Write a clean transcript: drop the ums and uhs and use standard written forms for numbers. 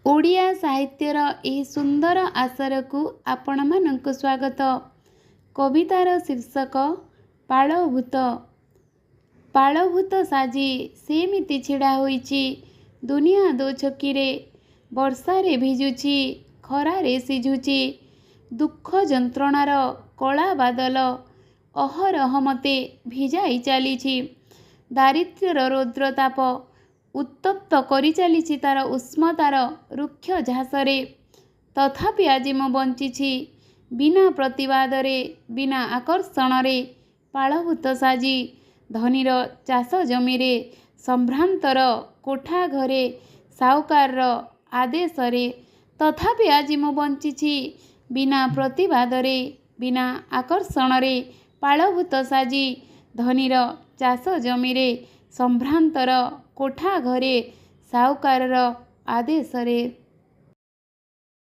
ଓଡ଼ିଆ ସାହିତ୍ୟର ଏହି ସୁନ୍ଦର ଆସରକୁ ଆପଣମାନଙ୍କୁ ସ୍ୱାଗତ। କବିତାର ଶୀର୍ଷକ ପାଳଭୂତ। ପାଳଭୂତ ସାଜି ସେମିତି ଛିଡ଼ା ହୋଇଛି ଦୁନିଆ ଦୋଛକିରେ। ବର୍ଷାରେ ଭିଜୁଛି, ଖରାରେ ସିଝୁଛି, ଦୁଃଖ ଯନ୍ତ୍ରଣାର କଳା ବାଦଲ ଅହରହ ମୋତେ ଭିଜାଇ ଚାଲିଛି। ଦାରିଦ୍ର୍ୟର ରୌଦ୍ରତାପ ଉତ୍ତପ୍ତ କରିଚାଲିଛି ତା'ର ଉଷ୍ମତାର ରୁକ୍ଷ ଝାସରେ। ତଥାପି ଆଜି ମୁଁ ବଞ୍ଚିଛି ବିନା ପ୍ରତିବାଦରେ, ବିନା ଆକର୍ଷଣରେ। ପାଳଭୂତ ସାଜି ଧନୀର ଚାଷ ଜମିରେ, ସମ୍ଭ୍ରାନ୍ତର କୋଠା ଘରେ, ସାଉକାରର ଆଦେଶରେ। ତଥାପି ଆଜି ମୁଁ ବଞ୍ଚିଛି ବିନା ପ୍ରତିବାଦରେ, ବିନା ଆକର୍ଷଣରେ। ପାଳଭୂତ ସାଜି ଧନୀର ଚାଷ ଜମିରେ, ସମ୍ଭ୍ରାନ୍ତର କୋଠା ଘରେ, ସାଉକାରର ଆଦେଶରେ।